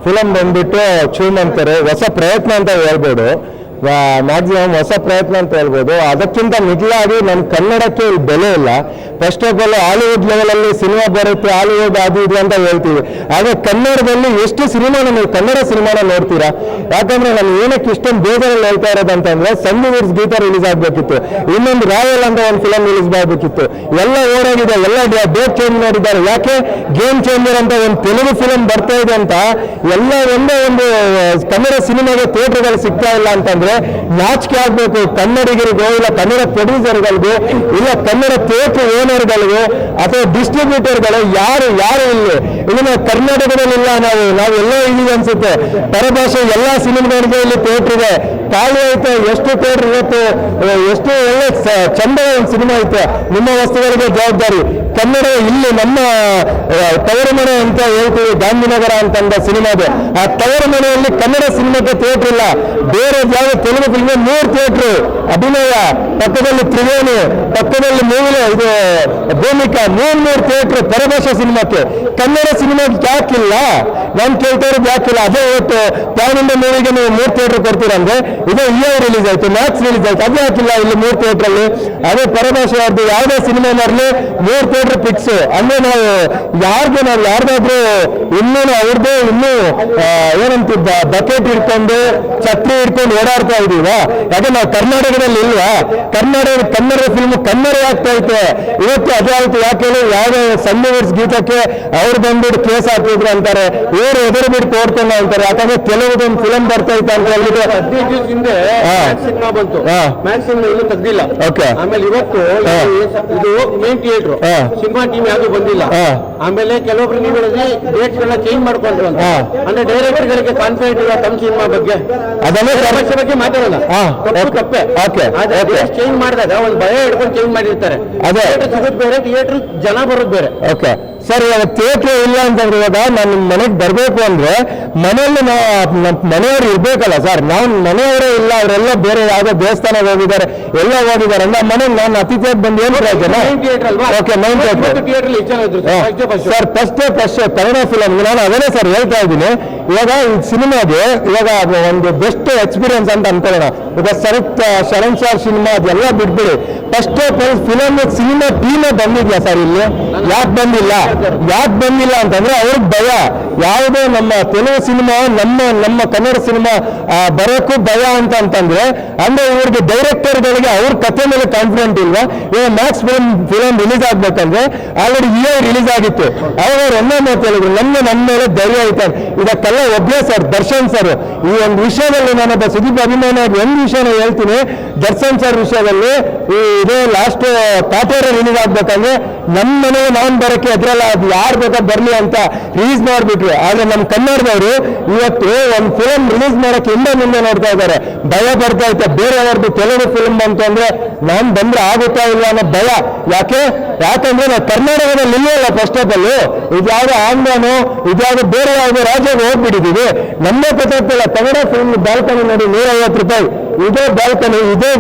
Film ಬಂದ್ಬಿಟ್ಟು ಚೂಮ್ ಅಂತಾರೆ, ಹೊಸ ಪ್ರಯತ್ನ ಅಂತ ಹೇಳ್ಬೋದು. ಮ್ಯಾಕ್ಸಿಮಮ್ ಹೊಸ ಪ್ರಯತ್ನ ಅಂತ ಹೇಳ್ಬೋದು. ಅದಕ್ಕಿಂತ ಮಿಗಿಲಾಗಿ ನಮ್ಮ ಕನ್ನಡಕ್ಕೆ ಇಲ್ಲಿ ಬೆಲೆ ಇಲ್ಲ. ಫಸ್ಟ್ ಆಫ್ ಆಲ್ ಹಾಲಿವುಡ್ ಲೆವೆಲಲ್ಲಿ ಸಿನಿಮಾ ಬರುತ್ತೆ, ಹಾಲಿವುಡ್ ಅದು ಇದು ಅಂತ ಹೇಳ್ತೀವಿ. ಆದರೆ ಕನ್ನಡದಲ್ಲಿ ಎಷ್ಟು ಸಿನಿಮಾ ನೀವು ಕನ್ನಡ ಸಿನಿಮಾನ ನೋಡ್ತೀರಾ? ಯಾಕಂದ್ರೆ ನಾನು ಏನಕ್ಕೆ ಇಷ್ಟೊಂದು ಬೇಜಾರಲ್ಲಿ ಹೇಳ್ತಾ ಇರೋದಂತಂದ್ರೆ ಸನ್ನಿವರ್ಸ್ ಗೀತ ರಿಲೀಸ್ ಆಗಬೇಕಿತ್ತು, ಇನ್ನೊಂದು ರಾಯಲ್ ಅಂತ ಒಂದು ಫಿಲಮ್ ರಿಲೀಸ್ ಆಗಬೇಕಿತ್ತು. ಎಲ್ಲ ಓಡಾಗಿದೆ, ಎಲ್ಲ ಡೇಟ್ ಚೇಂಜ್ ಮಾಡಿದ್ದಾರೆ. ಯಾಕೆ? ಗೇಮ್ ಚೇಂಜರ್ ಅಂತ ಒಂದು ತೆಲುಗು ಫಿಲಮ್ ಬರ್ತಾ ಇದೆ ಅಂತ ಎಲ್ಲ ಒಂದೇ ಒಂದು ಕನ್ನಡ ಸಿನಿಮಾಗೆ ಥಿಯೇಟರ್ಗಳು ಸಿಗ್ತಾ ಇಲ್ಲ ಅಂತಂದ್ರೆ ನಾಚಿಕೆ ಆಗ್ಬೇಕು ಕನ್ನಡಿಗರಿಗೂ, ಇಲ್ಲ ಕನ್ನಡ ಪ್ರೊಡ್ಯೂಸರ್ಗಳಿಗೂ, ಇಲ್ಲ ಕನ್ನಡ ಥಿಯೇಟರ್ ಓನರ್ಗಳಿಗೂ ಅಥವಾ ಡಿಸ್ಟ್ರಿಬ್ಯೂಟರ್ಗಳು ಯಾರು ಇಲ್ಲಿ ಇದನ್ನ ಕರ್ನಾಟಕದಲ್ಲಿ ಇಲ್ಲ. ನಾವೆಲ್ಲ ಇದೀವಿ ಅನ್ಸುತ್ತೆ. ಪರಭಾಷೆ ಎಲ್ಲ ಸಿನಿಮಾಗಳಿಗೆ ಇಲ್ಲಿ ಥಿಯೇಟರ್ ಇದೆ, ಖಾಲಿ ಐತೆ. ಎಷ್ಟು ಥಿಯೇಟರ್ ಇವತ್ತು, ಎಷ್ಟು ಒಳ್ಳೆ ಚಂದ ಒಂದು ಸಿನಿಮಾ ಐತೆ. ನಿಮ್ಮ ವಸ್ತುಗಳಿಗೆ ಜವಾಬ್ದಾರಿ ಕನ್ನಡ. ಇಲ್ಲಿ ನಮ್ಮ ತವರು ಮನೆ ಅಂತ ಹೇಳ್ತೀವಿ, ಗಾಂಧಿನಗರ ಅಂತಂದ ಸಿನಿಮಾದೆ. ಆ ತವರು ಮನೆಯಲ್ಲಿ ಕನ್ನಡ ಸಿನಿಮಾಕ್ಕೆ ಥಿಯೇಟರ್ ಇಲ್ಲ. ಬೇರೆ ಯಾವ ತೆಲುಗು ಫಿಲ್ಮ್ 3 ಥಿಯೇಟ್ರು, ಅಭಿನಯ ಪಕ್ಕದಲ್ಲಿ ತ್ರಿವೇಣಿ, ಪಕ್ಕದಲ್ಲಿ ಮೂವಿನ ಇದು ಭೂಮಿಕಾ, 3 ಥಿಯೇಟ್ರು ಪರಭಾಷಾ ಸಿನಿಮಾಕ್ಕೆ. ಕನ್ನಡ ಸಿನಿಮಾಗೆ ಯಾಕಿಲ್ಲ? ನಾನು ಕೇಳ್ತಾ ಇರೋದು ಯಾಕಿಲ್ಲ? ಅದೇ ಇವತ್ತು ಪ್ಯಾನ್ ಇಂಡಿಯಾ ಮೂವಿಗೆ ನೀವು 3 ಥಿಯೇಟರ್ ಕೊಡ್ತೀರಂದ್ರೆ, ಇದೇ ರಿಲೀಸ್ ಆಯ್ತು, ಮ್ಯಾಕ್ಸ್ ರಿಲೀಸ್ ಆಯ್ತು, ಅದು ಯಾಕಿಲ್ಲ ಇಲ್ಲಿ 3 ಥಿಯೇಟ್ರಲ್ಲಿ? ಅದೇ ಪರಭಾಷೆ ಅವ್ರದ್ದು ಯಾವುದೇ ಸಿನಿಮಾ ಮಾಡಲಿ 3 ಥಿಯೇಟರ್ ಫಿಕ್ಸ್. ಅಂದ್ರೆ ನಾವು ಯಾರ್ದಾದ್ರೂ ಇನ್ನೂ ಅವ್ರದ್ದು ಇನ್ನೂ ಏನಂತಿದ್ದ ಬಕೆಟ್ ಇಟ್ಕೊಂಡು ಛತ್ರಿ ಇಟ್ಕೊಂಡು ಓಡಾಡ್ತಾ ಇದೀವ. ಯಾಕೆ ನಾವು ಕರ್ನಾಟಕದಲ್ಲಿ ಇಲ್ವಾ? ಕನ್ನಡ ಫಿಲ್ಮ್ ಕನ್ನಡ ಆಗ್ತಾ ಐತೆ ಇವತ್ತು. ಅದೇ ಆಯ್ತು. ಯಾಕೆ ಯಾವುದೇ ಸನ್ನಿವರ್ಸ್ ಗೀತಕ್ಕೆ ಅವ್ರು ಬಂದ್ಬಿಟ್ಟು ಕೇಸ್ ಹಾಕಿದ್ರು ಅಂತಾರೆ, ಇವರು ಎದುರು ಬಿಟ್ಟು ತೋಡ್ಕೊಂಡು ಅಂತಾರೆ. ಯಾಕಂದ್ರೆ ಕೆಲವೊಂದು ಫಿಲಮ್ ಬರ್ತಾ ಇತ್ತು ಅಂತ ಹೇಳ್ಬಿಟ್ಟು 15 ದಿವಸ ಹಿಂದೆ ಸಿನಿಮಾ ಬಂತು, ಮ್ಯಾಕ್ಸ್ ಸಿನಿಮಾ ಇನ್ನೂ ತೆಗ್ದಿಲ್ಲ. ಆಮೇಲೆ ಇವತ್ತು ಇದು ಮೇನ್ ಥಿಯೇಟರ್ ಸಿನಿಮಾ ಟೀಮ್ ಯಾವ್ದು ಬಂದಿಲ್ಲ. ಆಮೇಲೆ ಕೆಲವೊಬ್ರು ನೀವು ಡೇಟ್ಸ್ ಗಳನ್ನ ಚೇಂಜ್ ಮಾಡ್ಕೊಂಡ್ರು ಅಂತ. ಅಂದ್ರೆ ಡೈರೆಕ್ಟರ್ ಗಳಿಗೆ ಕಾನ್ಫಿಡೆಂಟ್ ಇಲ್ಲ ತಮ್ಮ ಸಿನಿಮಾ ಬಗ್ಗೆ, ಅದನ್ನೇ ಸಮಸ್ಯೆ ಬಗ್ಗೆ ಮಾತಾಡಲ್ಲ. ತಪ್ಪೆ. ಚೇಂಜ್ ಮಾಡಿದಾಗ ಒಂದು ಭಯ ಹಿಡ್ಕೊಂಡು ಚೇಂಜ್ ಮಾಡಿರ್ತಾರೆ. ಅದೇ ಸಿಗೋದು ಬೇರೆ, ಥಿಯೇಟರ್ ಜನ ಬರೋದು ಬೇರೆ. ಓಕೆ ಸರ್, ಇವಾಗ ಥಿಯೇಟರ್ ಇಲ್ಲ ಅಂತಂದ್ರೆ ಇವಾಗ ನಾನು ನಿಮ್ಮ ಮನೆಗೆ ಬರಬೇಕು ಅಂದ್ರೆ ಮನೆಯಲ್ಲಿ ಮನೆಯವರು ಇರ್ಬೇಕಲ್ಲ ಸರ್. ನಾವು ಮನೆಯವರೇ ಇಲ್ಲ, ಅವರೆಲ್ಲ ಬೇರೆ ಯಾವುದೋ ದೇವಸ್ಥಾನಕ್ಕೆ ಹೋಗಿದ್ದಾರೆ, ಎಲ್ಲ ಹೋಗಿದ್ದಾರೆ ಅಂದ್ರೆ ಮನೆಗೆ ನಾನು ಅತಿಥಿಯಾಗಿ ಬಂದು ಏನು ಪ್ರಯೋಜನ? Okay, main theatre sir. First Kannada film ನಾನು ಅದನ್ನೇ ಸರ್ ಹೇಳ್ತಾ ಇದ್ದೀನಿ. ಇವಾಗ ಈ ಸಿನಿಮಾಗೆ ಇವಾಗ ಒಂದು ಬೆಸ್ಟ್ ಎಕ್ಸ್ಪೀರಿಯನ್ಸ್ ಅಂತ ಅನ್ಕೊಳ್ಳೋಣ. ಈಗ ಶರಣ್ ಸರ್ ಸಿನಿಮಾ ಅದೆಲ್ಲ ಬಿಟ್ಬಿಡಿ, ಫಸ್ಟ್ ಫಿಲಮ್ ಸಿನಿಮಾ ಟೀಮೇ ಬಂದಿದ್ಯಾ ಸರ್ ಇಲ್ಲಿ? ಯಾಕೆ ಬಂದಿಲ್ಲ ಅಂತಂದ್ರೆ ಅವ್ರಿಗೆ ಭಯ. ಯಾವುದೇ ನಮ್ಮ ತೆಲುಗು ಸಿನಿಮಾ ನಮ್ಮ ಕನ್ನಡ ಸಿನಿಮಾ ಬರೋಕ್ಕೂ ಭಯ ಅಂತಂದ್ರೆ ಅಂದ್ರೆ ಇವ್ರಿಗೆ ಡೈರೆಕ್ಟರ್ಗಳಿಗೆ ಅವ್ರ ಕಥೆ ಮೇಲೆ ಕಾನ್ಫಿಡೆಂಟ್ ಇಲ್ವಾ? ಇವಾಗ ಮ್ಯಾಕ್ಸ್ ಫಿಲಮ್ ರಿಲೀಸ್ ಆಗ್ಬೇಕಂದ್ರೆ ಆಲ್ರೆಡಿ ರಿಲೀಸ್ ಆಗಿತ್ತು. ಅವಾಗ ಅವ್ರು ಒಮ್ಮೆ ಮಾತಾಡಿದ್ರು, ನಮ್ಮ ಮೇಲೆ ಧೈರ್ಯ ಐತೆ. ಇದಕ್ಕೆಲ್ಲ ಒಬ್ಬರೇ ಸರ್ ದರ್ಶನ್ ಸರ್. ಈ ಒಂದು ವಿಷಯದಲ್ಲಿ ನಾನೊಬ್ಬ ಸುದೀಪ್ ಅಭಿಮಾನಿ ಒಂದು ವಿಷಯನ ಹೇಳ್ತೀನಿ. ದರ್ಶನ್ ಸರ್ ವಿಷಯದಲ್ಲಿ ಇದೇ ಲಾಸ್ಟ್ ಕಾಟೇರ ರಿಲೀಸ್ ಆಗ್ಬೇಕಂದ್ರೆ ನಮ್ಮ ಮನೆಗೆ ನಾನು ಬರೋಕ್ಕೆ ಎದ್ರಲ್ಲ, ಅದು ಯಾರು ಬೇಕಾ ಬರಲಿ ಅಂತ ರಿಲೀಸ್ ಮಾಡಿಬಿಟ್ರು. ಆದ್ರೆ ನಮ್ಮ ಕನ್ನಡದವರು ಇವತ್ತು ಒಂದು ಫಿಲಮ್ ರಿಲೀಸ್ ಮಾಡೋಕ್ಕೆ ಮುಂದೆ ನೋಡ್ತಾ ಇದ್ದಾರೆ, ಭಯ ಬರ್ತಾ ಇತ್ತು. ಬೇರೆಯವ್ರದ್ದು ತೆಲುಗು ಫಿಲ್ಮ್ ಅಂತಂದ್ರೆ ನಾನು ಬಂದ್ರೆ ಆಗುತ್ತಾ ಇಲ್ಲ ಅನ್ನೋ ಭಯ. ಯಾಕಂದ್ರೆ ನಾವು ಕರ್ನಾಟಕದಲ್ಲಿ ಇಲ್ಲಲ್ಲ. ಫಸ್ಟ್ ಆಫ್ ಆಲ್ ಇದ್ಯಾವುದೋ ಆಂಧ್ರನೋ ಇದ್ಯಾವುದೋ ಬೇರೆ ಯಾವುದೋ ರಾಜ್ಯಕ್ಕೆ ಹೋಗ್ಬಿಟ್ಟಿದ್ದೀವಿ. ನಮ್ಮೇ ಗೊತ್ತಾಗ್ತಿಲ್ಲ. ಕನ್ನಡ ಫಿಲ್ಮ್ ಬಾಲ್ಕನಿ ನೋಡಿ 150 ರೂಪಾಯಿ, ಇದೇ ಬಾಲ್ಕನಿ ಇದೇ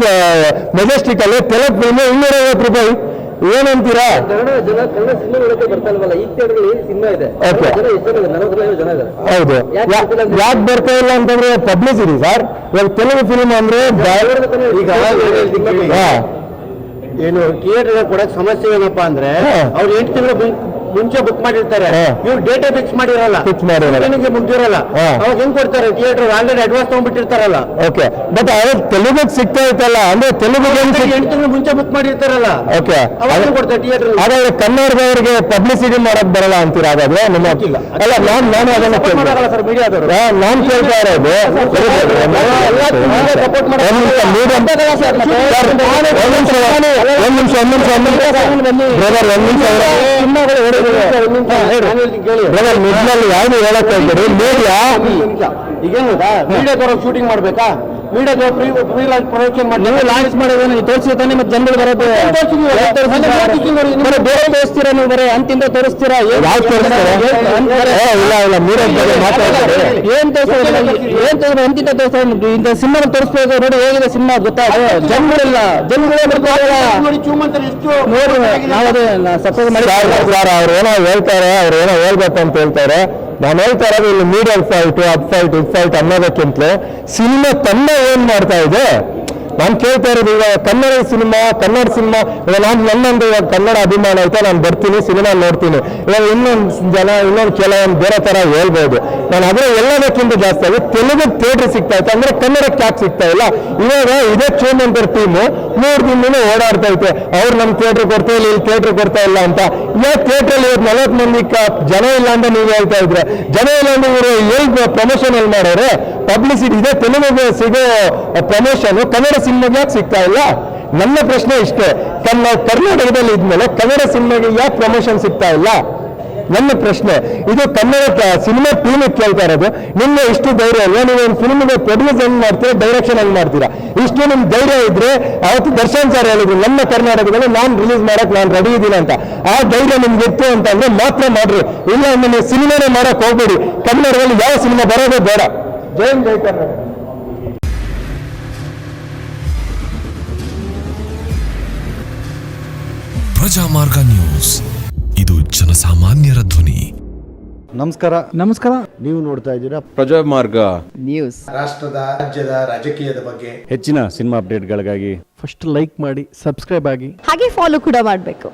ಮೆಜೆಸ್ಟಿಕ್ ಅಲ್ಲಿ ತೆಲುಗು ಫಿಲ್ಮ್ 250 ರೂಪಾಯಿ. ಏನಂತೀರಾ? ಹೌದು, ಯಾಕೆ ಬರ್ತಾ ಇಲ್ಲ ಅಂತಂದ್ರೆ ಪಬ್ಲಿಸಿಟಿ ಸರ್. ಇವಾಗ ತೆಲುಗು ಫಿಲ್ಮ್ ಅಂದ್ರೆ ಈಗ ಏನು ಥಿಯೇಟರ್ ಕೊಡಕ್ ಸಮಸ್ಯೆ ಏನಪ್ಪಾ ಅಂದ್ರೆ ಅವ್ರು 8 ತಿಂಗಳು ಮುಂಚೆ ಬುಕ್ ಮಾಡಿರ್ತಾರೆ, ಇವ್ರು ಡೇಟಾ ಫಿಕ್ಸ್ ಮಾಡಿರಲ್ಲ, ಮುಗ್ದಿರಲ್ಲ. ಅವಾಗ ಹೆಂಗ್ ಕೊಡ್ತಾರೆ? ಥಿಯೇಟರ್ ಆಲ್ರೆಡಿ ಅಡ್ವಾನ್ಸ್ ತಗೊಂಡ್ಬಿಟ್ಟಿರ್ತಾರಲ್ಲ. ಓಕೆ, ಬಟ್ ಅವ್ರು ತೆಲುಗು ಸಿಗ್ತಾ ಇತ್ತಲ್ಲ, ಅಂದ್ರೆ ತೆಲುಗು 8 ತಿಂಗಳು ಮುಂಚೆ ಬುಕ್ ಮಾಡಿರ್ತಾರಲ್ಲ. ಓಕೆ, ಅವಾಗ ಕೊಡ್ತಾರೆ ಥಿಯೇಟರ್. ಹಾಗಾದ್ರೆ ಕನ್ನಡದವರಿಗೆ ಪಬ್ಲಿಸಿಟಿ ಮಾಡಕ್ ಬರಲ್ಲ ಅಂತೀರಾ? ಹಾಗಾದ್ರೆ ನಿಮ್ಮ ಅಲ್ಲ, ನಾನು ಅದನ್ನ ಸರ್ ಮೀಡಿಯಾದವರು ನಾನು ಕೇಳ್ತಾ ಇರೋದು ಒಂದ್ ನಿಮಿಷ ನಿಜಲ್ಲಿ ಯಾವ್ದು ಹೇಳಕ್ ಹೋಗ್ಬೇಡಿ. ಈಗೇನು ಮೀಡಿಯಾದವ್ರು ಶೂಟಿಂಗ್ ಮಾಡ್ಬೇಕಾ? ಮೀಡಿಯಾದವ್ರು ಪ್ರೀ ಲಾಂಚ್ ಪ್ರೊಡಕ್ಷನ್ ಮಾಡಿ ನೀವು ಲಾಂಚ್ ಮಾಡೋದನ್ನ ತೋರಿಸಿದ್ರೆ ತಾನೇ ಮತ್ತೆ ಜನಗಳು ಬರೋದು. ಬೇರೆ ತೋರಿಸ್ತೀರಾ ನೀವು? ಬರೀ ಅಂತಿಂದ ತೋರಿಸ್ತೀರಾ? ಯಾವ್ದು ತೋರಿಸ್ತಾರೆ? ಇಲ್ಲ ಮೀಡಿಯಾ ಬಗ್ಗೆ ಮಾತಾಡ್ತಾರೆ. ಏನ್ ತೋರಿಸ್ತಾರೆ? ಅಂತಿಂದ ತೋರಿಸ್ತಾರೆ. ಇಂಥ ಸಿನಿಮಾ ತೋರಿಸ್ಬೇಕು ನೋಡಿ, ಹೇಗಿದೆ ಸಿನಿಮಾ ಗೊತ್ತಾಗ ಜನಗಳಿಲ್ಲ. ನೋಡಿ ಚೂಮಂತರ ಎಷ್ಟು ನೋಡಿ ನಾವು ಸಪೋರ್ಟ್ ಮಾಡಿ. ಅವ್ರು ಏನೋ ಹೇಳ್ತಾರೆ, ಅವ್ರು ಏನೋ ಹೇಳ್ಬೇಕು ಅಂತ ಹೇಳ್ತಾರೆ. ನಾನು ಹೇಳ್ತಾ ಇರೋದು ಇಲ್ಲಿ ಮೀಡಿಯಲ್ ಫೈಟ್ ಇದು ಫೈಟ್ ಅನ್ನೋದಕ್ಕಿಂತಲೂ ಸಿನಿಮಾ ತನ್ನ ಏನ್ ಮಾಡ್ತಾ ಇದೆ ನಾನು ಕೇಳ್ತಾ ಇರೋದು. ಇವಾಗ ಕನ್ನಡ ಸಿನಿಮಾ ಇವಾಗ ನನ್ನೊಂದು ಇವಾಗ ಕನ್ನಡ ಅಭಿಮಾನ ಐತೆ, ನಾನು ಬರ್ತೀನಿ ಸಿನಿಮಾ ನೋಡ್ತೀನಿ. ಇವಾಗ ಇನ್ನೊಂದು ಕೆಲವೊಂದು ಬೇರೆ ತರ ಹೇಳ್ಬೋದು. ನಾನು ಅದ್ರ ಎಲ್ಲದಕ್ಕಿಂತ ಜಾಸ್ತಿ ಆಗಿ ತೆಲುಗು ಥಿಯೇಟರ್ ಸಿಗ್ತಾ ಇತ್ತು, ಅಂದ್ರೆ ಕನ್ನಡಕ್ಕೆ ಯಾಕೆ ಸಿಗ್ತಾ ಇಲ್ಲ? ಇವಾಗ ಇದೇ ಚೋಮಂತರ್ ಟೀಮು 3 ದಿನ ಓಡಾಡ್ತಾ ಐತೆ, ಅವ್ರು ನಮ್ಮ ಥಿಯೇಟರ್ ಕೊಡ್ತಾ ಇಲ್ಲ, ಇಲ್ಲಿ ಥಿಯೇಟರ್ ಕೊಡ್ತಾ ಇಲ್ಲ ಅಂತ. ಇವಾಗ ಥಿಯೇಟ್ರಲ್ಲಿ ಇವತ್ತು 40 ಮಂದಿ ಜನ ಇಲ್ಲ ಅಂತ ನೀವು ಹೇಳ್ತಾ ಇದ್ರೆ, ಜನ ಇಲ್ಲ ಅಂದ್ರೆ ಇವರು ಎಲ್ಲಿ ಪ್ರಮೋಷನ್ ಎಲ್ಲಿ ಮಾಡೋರು? ಪಬ್ಲಿಸಿಟಿ ಇದೆ, ತೆಲುಗಿಗೆ ಸಿಗೋ ಪ್ರಮೋಷನ್ ಕನ್ನಡ ಸಿನಿಮಾಗೆ ಯಾಕೆ ಸಿಗ್ತಾ ಇಲ್ಲ? ನನ್ನ ಪ್ರಶ್ನೆ ಇಷ್ಟೇ. ಕರ್ನಾಟಕದಲ್ಲಿ ಇದ್ಮೇಲೆ ಕನ್ನಡ ಸಿನಿಮಾಗೆ ಯಾಕೆ ಪ್ರಮೋಷನ್ ಸಿಗ್ತಾ ಇಲ್ಲ? ನನ್ನ ಪ್ರಶ್ನೆ ಇದು. ಕನ್ನಡ ಸಿನಿಮಾ ಟೀಮ್ ಕೇಳ್ತಾ ಇರೋದು, ನಿಮ್ಗೆ ಇಷ್ಟು ಧೈರ್ಯ ಅಲ್ವಾ? ನೀವು ಒಂದು ಫಿಲ್ಮ್ಗೆ ಪ್ರೊಡ್ಯೂಸ್ ಹೆಂಗ್ ಮಾಡ್ತೀರಾ, ಡೈರೆಕ್ಷನ್ ಹೆಂಗ್ ಮಾಡ್ತೀರಾ? ಇಷ್ಟು ನಿಮ್ ಧೈರ್ಯ ಇದ್ರೆ, ಅವತ್ತು ದರ್ಶನ್ ಸರ್ ಹೇಳಿದ್ರು ನಮ್ಮ ಕರ್ನಾಟಕದಲ್ಲಿ ನಾನು ರಿಲೀಸ್ ಮಾಡಕ್ ನಾನು ರೆಡಿ ಇದ್ದೀನಿ ಅಂತ. ಆ ಧೈರ್ಯ ನಿಮ್ಗೆ ಇತ್ತು ಅಂತಂದ್ರೆ ಮಾತ್ರ ಮಾಡ್ರಿ, ಇಲ್ಲ ನೀವು ಸಿನಿಮಾನೇ ಮಾಡಕ್ ಹೋಗ್ಬೇಡಿ. ಕನ್ನಡದಲ್ಲಿ ಯಾವ ಸಿನಿಮಾ ಬರೋದೇ ಬೇಡ. ಜೈ ಕರ್ನಾಟಕ. ಪ್ರಜಾಮಾರ್ಗ ನ್ಯೂಸ್, ಇದು ಜನಸಾಮಾನ್ಯರ ಧ್ವನಿ. ನಮಸ್ಕಾರ. ನೀವು ನೋಡ್ತಾ ಇದ್ದೀರಾ ಪ್ರಜಾಮಾರ್ಗ ನ್ಯೂಸ್. ರಾಷ್ಟ್ರದ ರಾಜ್ಯದ ರಾಜಕೀಯದ ಬಗ್ಗೆ ಹೆಚ್ಚಿನ ಸಿನಿಮಾ ಅಪ್ಡೇಟ್ಗಳಿಗಾಗಿ ಫಸ್ಟ್ ಲೈಕ್ ಮಾಡಿ, ಸಬ್ಸ್ಕ್ರೈಬ್ ಆಗಿ, ಹಾಗೆ ಫಾಲೋ ಕೂಡ ಮಾಡಬೇಕು.